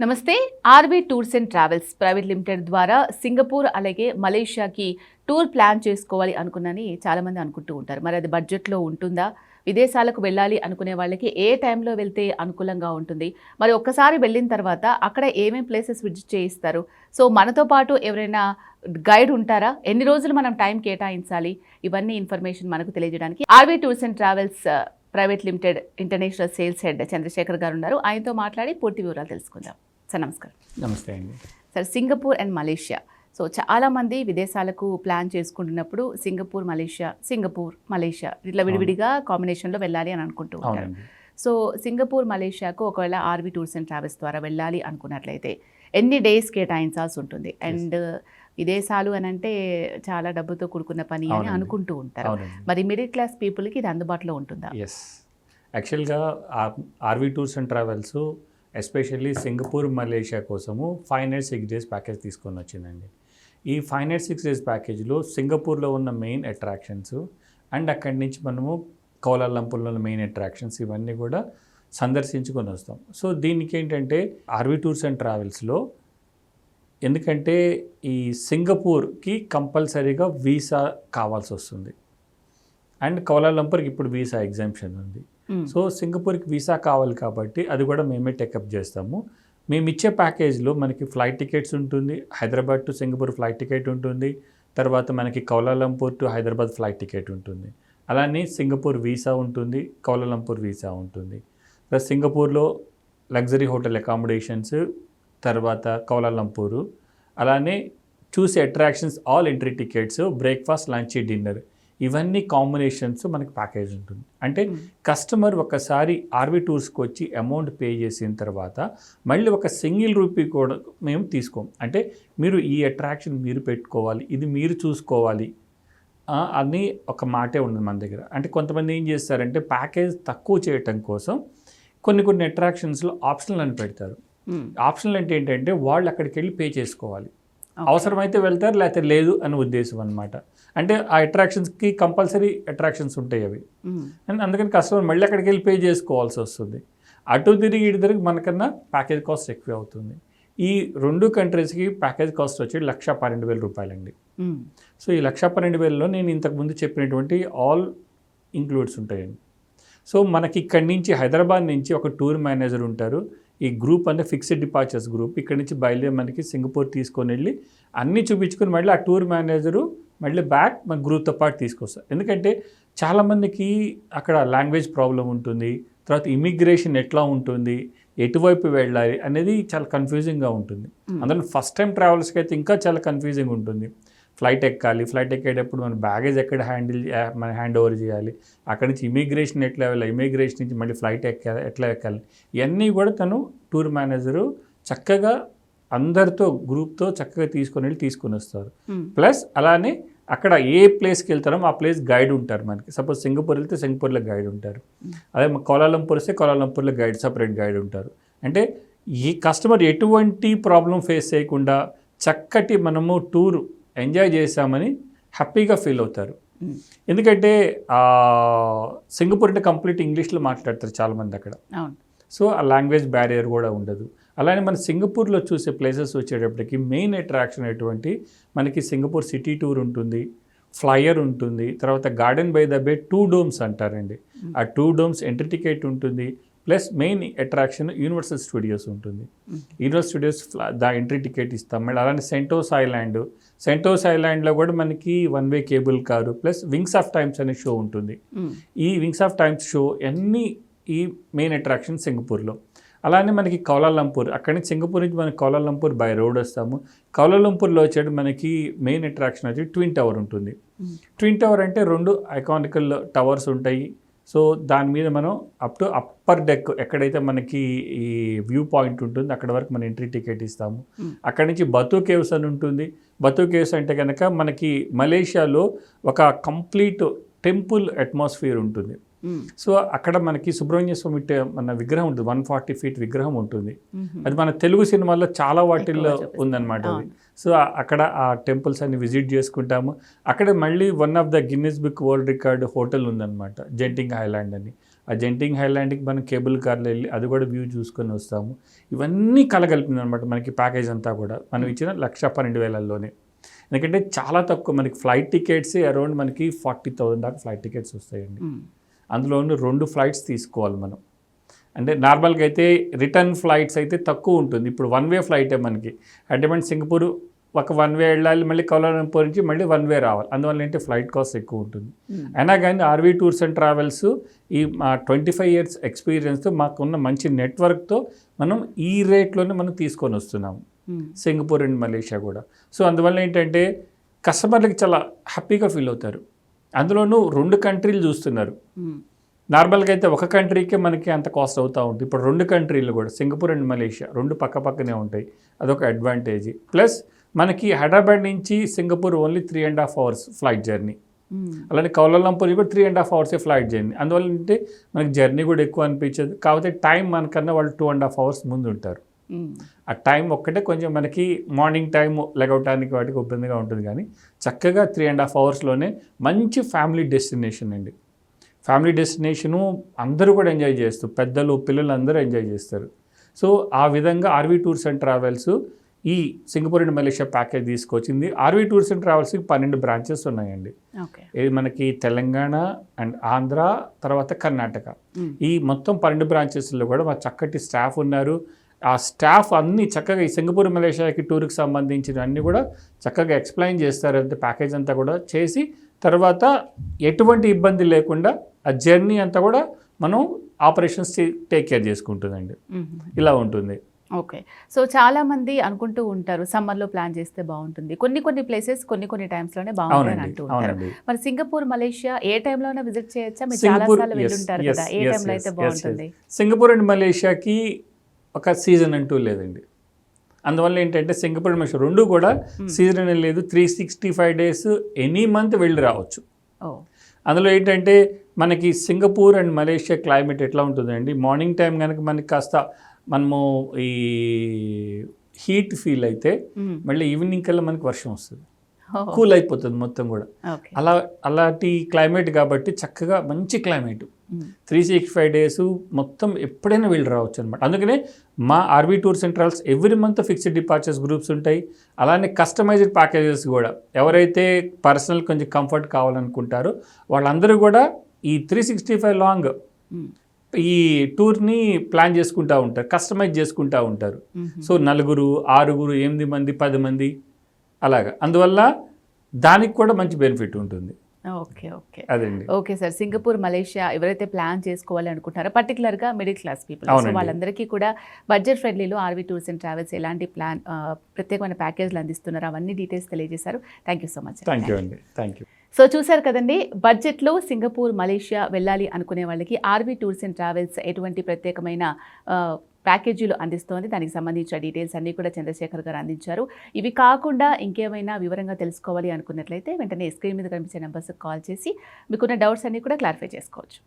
నమస్తే. RV tours and travels private limited ద్వారా Singapore అలాగే మలేషియాకి టూర్ ప్లాన్ చేసుకోవాలి అనుకున్నని చాలామంది అనుకుంటూ ఉంటారు. మరి అది బడ్జెట్లో ఉంటుందా? విదేశాలకు వెళ్ళాలి అనుకునే వాళ్ళకి ఏ టైంలో వెళ్తే అనుకూలంగా ఉంటుంది? మరి ఒక్కసారి వెళ్ళిన తర్వాత అక్కడ ఏమేం ప్లేసెస్ విజిట్ చేయిస్తారు? సో మనతో పాటు ఎవరైనా గైడ్ ఉంటారా? ఎన్ని రోజులు మనం టైం కేటాయించాలి? ఇవన్నీ ఇన్ఫర్మేషన్ మనకు తెలియజేయడానికి RV tours and travels private limited international sales head Chandrashekar garu ఉన్నారు. ఆయనతో మాట్లాడి పూర్తి వివరాలు తెలుసుకుందాం. సార్ నమస్కారం. నమస్తే అండి. Sir, Singapore and Malaysia, so చాలామంది విదేశాలకు ప్లాన్ చేసుకుంటున్నప్పుడు సింగపూర్ మలేషియా ఇట్లా విడివిడిగా కాంబినేషన్లో వెళ్ళాలి అని అనుకుంటూ ఉంటారు. సో సింగపూర్ మలేషియాకు ఒకవేళ ఆర్వీ టూర్స్ అండ్ ట్రావెల్స్ ద్వారా వెళ్ళాలి అనుకున్నట్లయితే ఎన్ని డేస్ కేటాయించాల్సి ఉంటుంది? అండ్ విదేశాలు అని అంటే చాలా డబ్బుతో కూడుకున్న పని అని అనుకుంటూ ఉంటారు. మరి మిడిల్ క్లాస్ పీపుల్కి ఇది అందుబాటులో ఉంటుందా? ఎస్, యాక్చువల్గా RV tours and travels especially Singapore Malaysia కోసము 5 nights 6 days ప్యాకేజ్ తీసుకొని వచ్చిందండి. ఈ 5 nights 6 days ప్యాకేజ్లో సింగపూర్లో ఉన్న మెయిన్ అట్రాక్షన్స్ అండ్ అక్కడి నుంచి మనము కౌలాలంపూర్లో ఉన్న మెయిన్ అట్రాక్షన్స్ ఇవన్నీ కూడా సందర్శించుకొని వస్తాం. సో దీనికి ఏంటంటే ఆర్వీ టూర్స్ అండ్ ట్రావెల్స్లో ఎందుకంటే ఈ సింగపూర్కి కంపల్సరీగా వీసా కావాల్సి వస్తుంది అండ్ కౌలాలంపూర్కి ఇప్పుడు వీసా ఎగ్జామ్షన్ ఉంది. సో సింగపూర్కి వీసా కావాలి కాబట్టి అది కూడా మేమే టేకప్ చేస్తాము. మేము ఇచ్చే ప్యాకేజ్లో మనకి ఫ్లైట్ టికెట్స్ ఉంటుంది, Hyderabad to Singapore flight ticket ఉంటుంది, తర్వాత మనకి Kuala Lumpur to Hyderabad flight ticket ఉంటుంది, అలానే సింగపూర్ వీసా ఉంటుంది, కౌలాలంపూర్ వీసా ఉంటుంది, ప్లస్ సింగపూర్లో లగ్జరీ హోటల్ అకామిడేషన్స్, తర్వాత కౌలాలంపూరు, అలానే చూసే attractions, all entry tickets, breakfast, lunch, dinner, ఇవన్నీ కాంబినేషన్స్ మనకి ప్యాకేజ్ ఉంటుంది. అంటే కస్టమర్ ఒకసారి ఆర్వీ టూర్స్కి వచ్చి అమౌంట్ పే చేసిన తర్వాత మళ్ళీ ఒక సింగిల్ రూపీ కూడా మేము తీసుకోం. అంటే మీరు ఈ అట్రాక్షన్ మీరు పెట్టుకోవాలి, ఇది మీరు చూసుకోవాలి అని ఒక మాటే ఉండదు మన దగ్గర. అంటే కొంతమంది ఏం చేస్తారంటే ప్యాకేజ్ తక్కువ చేయటం కోసం కొన్ని అట్రాక్షన్స్లో ఆప్షనల్ అని పెడతారు. ఆప్షనల్ అంటే ఏంటంటే వాళ్ళు అక్కడికి వెళ్ళి పే చేసుకోవాలి, అవసరమైతే వెళ్తారు లేకపోతే లేదు అని ఉద్దేశం అనమాట. అంటే ఆ అట్రాక్షన్స్కి కంపల్సరీ అట్రాక్షన్స్ ఉంటాయి అవి, అండ్ అందుకని కస్టమర్ మళ్ళీ అక్కడికి వెళ్ళి పే చేసుకోవాల్సి వస్తుంది. అటు తిరిగి ఇటు తిరిగి మనకన్నా ప్యాకేజ్ కాస్ట్ ఎక్కువ అవుతుంది. ఈ 2 కంట్రీస్కి ప్యాకేజ్ కాస్ట్ వచ్చి 1,12,000 రూపాయలండి. సో ఈ 1,12,000లో నేను ఇంతకుముందు చెప్పినటువంటి ఆల్ ఇంక్లూడ్స్ ఉంటాయండి. సో మనకి ఇక్కడి నుంచి హైదరాబాద్ నుంచి ఒక టూర్ మేనేజర్ ఉంటారు. ఈ గ్రూప్ అంటే ఫిక్స్డ్ డిపార్చర్స్ గ్రూప్ ఇక్కడ నుంచి బయలుదేరి మనకి సింగపూర్ తీసుకొని వెళ్ళి అన్నీ చూపించుకొని మళ్ళీ ఆ టూర్ మేనేజరు మళ్ళీ బ్యాక్ మన గ్రూప్తో పాటు తీసుకొస్తారు. ఎందుకంటే చాలామందికి అక్కడ లాంగ్వేజ్ ప్రాబ్లం ఉంటుంది, తర్వాత ఇమిగ్రేషన్ ఎట్లా ఉంటుంది, ఎటువైపు వెళ్ళాలి అనేది చాలా కన్ఫ్యూజింగ్గా ఉంటుంది. అందులో ఫస్ట్ టైం ట్రావెల్స్కి అయితే ఇంకా చాలా కన్ఫ్యూజింగ్ ఉంటుంది. ఫ్లైట్ ఎక్కాలి, ఫ్లైట్ ఎక్కేటప్పుడు మన బ్యాగేజ్ ఎక్కడ మన హ్యాండ్ ఓవర్ చేయాలి, అక్కడి నుంచి ఇమిగ్రేషన్ ఎట్లా వెళ్ళాలి, ఇమిగ్రేషన్ నుంచి మళ్ళీ ఫ్లైట్ ఎట్లా ఎక్కాలి, ఇవన్నీ కూడా తను టూర్ మేనేజరు చక్కగా అందరితో గ్రూప్తో చక్కగా తీసుకొని వస్తారు. ప్లస్ అలానే అక్కడ ఏ ప్లేస్కి వెళ్తారో ఆ ప్లేస్ గైడ్ ఉంటారు మనకి. సపోజ్ సింగపూర్ వెళ్తే సింగపూర్లో గైడ్ ఉంటారు, అదే కౌలాలంపూర్ వస్తే కౌలాలంపూర్లో గైడ్, సపరేట్ గైడ్ ఉంటారు. అంటే ఈ కస్టమర్ ఎటువంటి ప్రాబ్లం ఫేస్ చేయకుండా చక్కటి మనము టూర్ ఎంజాయ్ చేసామని హ్యాపీగా ఫీల్ అవుతారు. ఎందుకంటే సింగపూర్ అంటే కంప్లీట్ ఇంగ్లీష్లో మాట్లాడతారు చాలామంది అక్కడ. సో ఆ లాంగ్వేజ్ బ్యారియర్ కూడా ఉండదు. అలానే మన సింగపూర్లో చూసే ప్లేసెస్ వచ్చేటప్పటికి మెయిన్ అట్రాక్షన్ అటువంటి మనకి సింగపూర్ సిటీ టూర్ ఉంటుంది, ఫ్లయర్ ఉంటుంది, తర్వాత garden by the bay 2 domes అంటారండి. ఆ 2 domes ఎంట్రీ టికెట్ ఉంటుంది, plus main attraction universal studios ఉంటుంది. యూనివర్సల్ స్టూడియోస్ దా ఎంట్రీ టికెట్ ఇస్తాం. మళ్ళీ అలానే సెంటోస్ ఐలాండ్లో కూడా మనకి 1-way cable car plus wings of times అనే షో ఉంటుంది. ఈ వింగ్స్ ఆఫ్ టైమ్స్ షో అన్నీ ఈ మెయిన్ అట్రాక్షన్ సింగపూర్లో. అలానే మనకి కౌలాలంపూర్, అక్కడి నుంచి సింగపూర్ నుంచి మనకి కౌలాలంపూర్ బై రోడ్ వస్తాము. కౌలాలంపూర్లో వచ్చేది మనకి మెయిన్ అట్రాక్షన్ వచ్చి ట్విన్ టవర్ ఉంటుంది. ట్విన్ టవర్ అంటే 2 ఐకానికల్ టవర్స్ ఉంటాయి. సో దాని మీద మనం అప్పర్ డెక్ ఎక్కడైతే మనకి ఈ వ్యూ పాయింట్ ఉంటుంది అక్కడ వరకు మనం ఎంట్రీ టికెట్ ఇస్తాము. అక్కడి నుంచి బతూ కేవ్స్ అని ఉంటుంది. బతూ కేవ్స్ అంటే కనుక మనకి మలేషియాలో ఒక కంప్లీట్ టెంపుల్ అట్మాస్ఫియర్ ఉంటుంది. సో అక్కడ మనకి సుబ్రహ్మణ్య స్వామి మన విగ్రహం ఉంటుంది, 140 feet విగ్రహం ఉంటుంది. అది మన తెలుగు సినిమాల్లో చాలా వాటిల్లో ఉందన్నమాట అది. సో అక్కడ ఆ టెంపుల్స్ అన్ని విజిట్ చేసుకుంటాము. అక్కడ మళ్ళీ one of the Guinness book world record hotel ఉందన్నమాట, జెంటింగ్ ఐలాండ్ అని. ఆ జెంటింగ్ హైలాండ్కి మనం కేబుల్ కార్లో వెళ్ళి అది కూడా వ్యూ చూసుకొని వస్తాము. ఇవన్నీ కలగలిపింది అనమాట మనకి ప్యాకేజ్ అంతా కూడా. మనం ఇచ్చిన 1,12,000లోనే. ఎందుకంటే చాలా తక్కువ మనకి ఫ్లైట్ టికెట్స్ అరౌండ్ మనకి 40,000 దాకా ఫ్లైట్ టికెట్స్ వస్తాయండి. అందులోనూ 2 ఫ్లైట్స్ తీసుకోవాలి మనం. అంటే నార్మల్గా అయితే రిటర్న్ ఫ్లైట్స్ అయితే తక్కువ ఉంటుంది. ఇప్పుడు 1 వే ఫ్లైటే మనకి హైదరాబాద్ సింగపూర్ ఒక 1 వే వెళ్ళాలి, మళ్ళీ కౌలాలంపూర్ నుంచి మళ్ళీ 1 వే రావాలి. అందువల్ల ఏంటి ఫ్లైట్ కాస్ట్ ఎక్కువ ఉంటుంది. అయినా కానీ ఆర్వీ టూర్స్ అండ్ ట్రావెల్స్ ఈ మా 25 years ఎక్స్పీరియన్స్తో మాకున్న మంచి నెట్వర్క్తో మనం ఈ రేట్లోనే మనం తీసుకొని వస్తున్నాము సింగపూర్ అండ్ మలేషియా కూడా. సో అందువల్ల ఏంటంటే కస్టమర్లకి చాలా హ్యాపీగా ఫీల్ అవుతారు. అందులోనూ 2 కంట్రీలు చూస్తున్నారు. నార్మల్గా అయితే ఒక కంట్రీకే మనకి అంత కాస్ట్ అవుతూ ఉంటుంది. ఇప్పుడు 2 కంట్రీలు కూడా సింగపూర్ అండ్ మలేషియా 2 పక్కనే ఉంటాయి. అదొక అడ్వాంటేజ్. ప్లస్ మనకి హైదరాబాద్ నుంచి Singapore only 3.5 hours flight journey. అలానే కౌలాలంపూర్ కూడా 3.5 hours ఫ్లైట్ జర్నీ. అందువల్ల అంటే మనకి జర్నీ కూడా ఎక్కువ అనిపించదు. కాకపోతే టైం మనకన్నా వాళ్ళు 2.5 hours ముందు ఉంటారు. ఆ టైం ఒక్కటే కొంచెం మనకి మార్నింగ్ టైం లెగవటానికి వాటికి ఇబ్బందిగా ఉంటుంది. కానీ చక్కగా 3.5 hours మంచి ఫ్యామిలీ డెస్టినేషన్ అండి. ఫ్యామిలీ డెస్టినేషను అందరూ కూడా ఎంజాయ్ చేస్తారు. పెద్దలు పిల్లలు అందరూ ఎంజాయ్ చేస్తారు. సో ఆ విధంగా ఆర్వీ టూర్స్ అండ్ ట్రావెల్స్ ఈ సింగపూర్ అండ్ మలేషియా ప్యాకేజ్ తీసుకొచ్చింది. ఆర్వీ టూర్స్ అండ్ ట్రావెల్స్కి 12 బ్రాంచెస్ ఉన్నాయండి. ఇది మనకి తెలంగాణ అండ్ ఆంధ్ర, తర్వాత కర్ణాటక. ఈ మొత్తం 12 బ్రాంచెస్లో కూడా మా చక్కటి స్టాఫ్ ఉన్నారు. ఆ స్టాఫ్ అన్నీ చక్కగా ఈ సింగపూర్ మలేషియాకి టూర్కి సంబంధించిన అన్నీ కూడా చక్కగా ఎక్స్ప్లెయిన్ చేస్తారు. అంటే ప్యాకేజ్ అంతా కూడా చేసి తర్వాత ఎటువంటి ఇబ్బంది లేకుండా ఆ జర్నీ అంతా కూడా మనం ఆపరేషన్స్ టేక్ కేర్ చేసుకుంటుందండి. ఇలా ఉంటుంది. ఓకే. సో చాలామంది అనుకుంటూ ఉంటారు సమ్మర్లో ప్లాన్ చేస్తే బాగుంటుంది, కొన్ని ప్లేసెస్ కొన్ని టైమ్స్లోనే బాగుంటుంది అంటూ ఉంటారు. మరి సింగపూర్ మలేషియా ఏ టైంలోనే విజిట్ చేయొచ్చా? మీరు చాలాసార్లు వెళ్ళుంటారు కదా, ఏ టైంలో అయితే బాగుంటుంది? సింగపూర్ అండ్ మలేషియాకి ఒక సీజన్ అంటూ లేదండి. అందువల్ల ఏంటంటే సింగపూర్ మలేషియా 2 కూడా సీజన్ అనేది లేదు. 365 days ఎనీ మంత్ వెళ్ళి రావచ్చు. అందులో ఏంటంటే మనకి సింగపూర్ అండ్ మలేషియా క్లైమేట్ ఎట్లా ఉంటుందండి, మార్నింగ్ టైం కనుక మనకి కాస్త మనము ఈ హీట్ ఫీల్ అయితే మళ్ళీ ఈవినింగ్ కల్లా మనకి వర్షం వస్తుంది, కూల్ అయిపోతుంది మొత్తం కూడా. అలాంటి క్లైమేట్ కాబట్టి చక్కగా మంచి క్లైమేట్. 365 days మొత్తం ఎప్పుడైనా వెళ్ళి రావచ్చు అనమాట. అందుకనే మా RV tours and travels every month fixed departures groups ఉంటాయి. అలానే కస్టమైజ్డ్ ప్యాకేజెస్ కూడా ఎవరైతే పర్సనల్ కొంచెం కంఫర్ట్ కావాలనుకుంటారో వాళ్ళందరూ కూడా ఈ 365 లాంగ్ ఈ టూర్ని ప్లాన్ చేసుకుంటూ ఉంటారు, కస్టమైజ్ చేసుకుంటూ ఉంటారు. సో 4, 6, 8 మంది, 10 మంది అలాగా. అందువల్ల దానికి కూడా మంచి బెనిఫిట్ ఉంటుంది. ఓకే అదండి. ఓకే సార్, సింగపూర్ మలేషియా ఎవరైతే ప్లాన్ చేసుకోవాలి అనుకుంటారో పర్టికులర్గా మిడిల్ క్లాస్ పీపుల్, సో వాళ్ళందరికీ కూడా బడ్జెట్ ఫ్రెండ్లీలో ఆర్వీ టూర్స్ అండ్ ట్రావెల్స్ ఎలాంటి ప్రత్యేకమైన ప్యాకేజ్లు అందిస్తున్నారు అవన్నీ డీటెయిల్స్ తెలియజేశారు. Thank you so much. Thank you అండి. Thank you. సో చూసారు కదండి, బడ్జెట్లో సింగపూర్ మలేషియా వెళ్ళాలి అనుకునే వాళ్ళకి ఆర్వీ టూర్స్ అండ్ ట్రావెల్స్ ఎటువంటి ప్రత్యేకమైన ప్యాకేజీలు అందిస్తోంది. దానికి సంబంధించిన డీటెయిల్స్ అన్నీ కూడా చంద్రశేఖర్ గారు అందించారు. ఇవి కాకుండా ఇంకేమైనా వివరంగా తెలుసుకోవాలి అనుకున్నట్లయితే వెంటనే స్క్రీన్ మీద కనిపించే నెంబర్స్కి కాల్ చేసి మీకున్న డౌట్స్ అన్నీ కూడా క్లారిఫై చేసుకోవచ్చు.